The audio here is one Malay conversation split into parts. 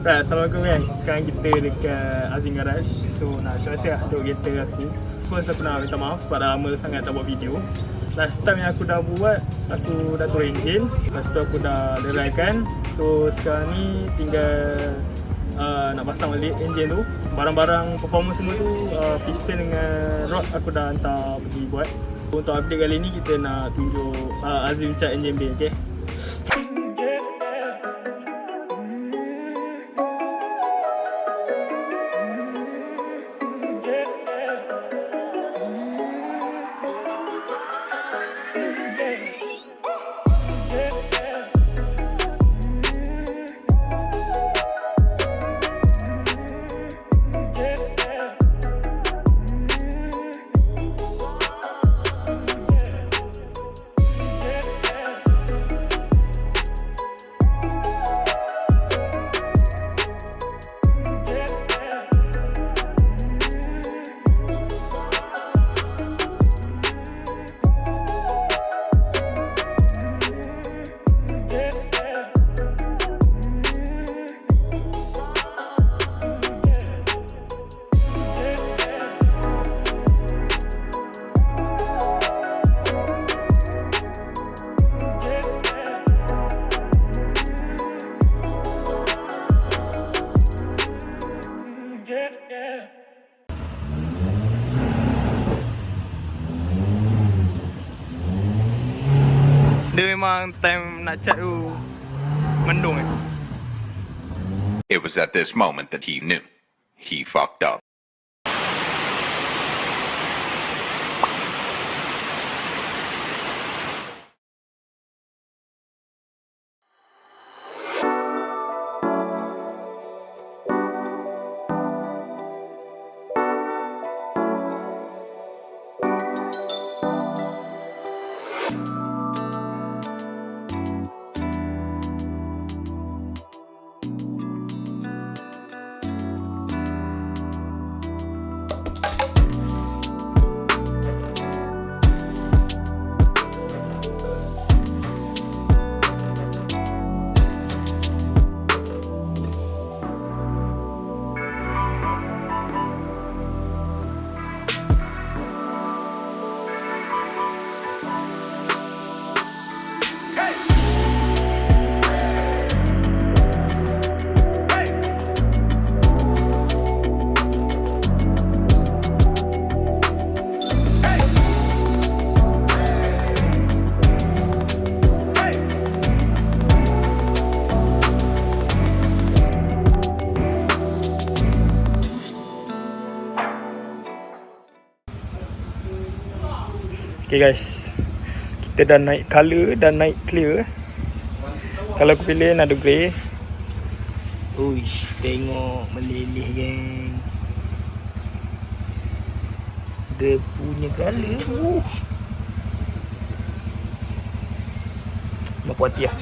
Right, Assalamualaikum kan. Sekarang kita dekat Azim Garage. So nak terima kasih lah untuk kereta aku. First aku nak minta maaf sebab dah lama sangat tak buat video. Last time yang aku dah buat, aku dah turun enjin. Lepas tu aku dah leraikan. So sekarang ni tinggal nak pasang balik enjin tu. Barang-barang performance semua tu, piston dengan rod aku dah hantar pergi buat. Untuk update kali ni kita nak tunjuk Azim cat enjin bay, okay? Dia memang time nak cat tu mendung kan. It was at this moment that he knew he fucked up. Okay guys, kita dah naik color dan naik clear. Kalau aku pilih nado grey. Uish, tengok meleleh geng. Dia punya color. Nak puas hati lah.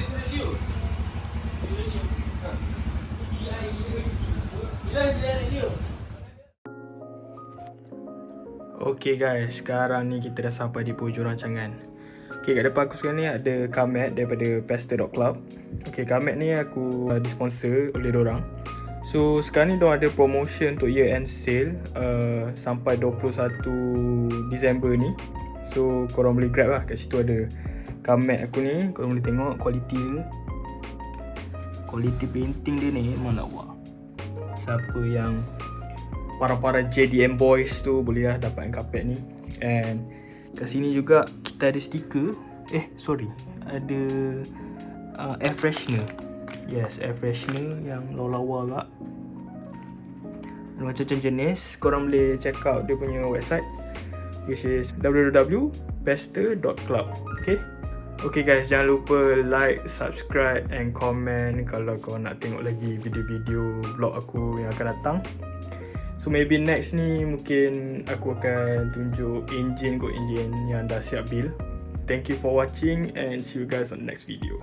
Okay guys, sekarang ni kita dah sampai di hujung rancangan. Okay, kat depan aku sekarang ni ada kamet daripada pastor.club. Okay, kamet ni aku disponsor oleh dorang. So sekarang ni dorang ada promotion untuk year end sale sampai 21 Disember ni. So korang boleh grab lah, kat situ ada kamet aku ni. Korang boleh tengok kualiti dia. Kualiti painting dia ni memang lawa. Siapa yang para JDM boys tu boleh lah dapatkan kapet ni. And kat sini juga kita ada stiker. Ada air freshener. Yes, air freshener yang lawa-lawa agak. Macam-macam jenis. Korang boleh check out dia punya website, which is www.pester.club. Okay guys, jangan lupa like, subscribe and comment kalau kau nak tengok lagi video-video vlog aku yang akan datang. So maybe next ni mungkin aku akan tunjuk enjin yang dah siap build. Thank you for watching and see you guys on the next video.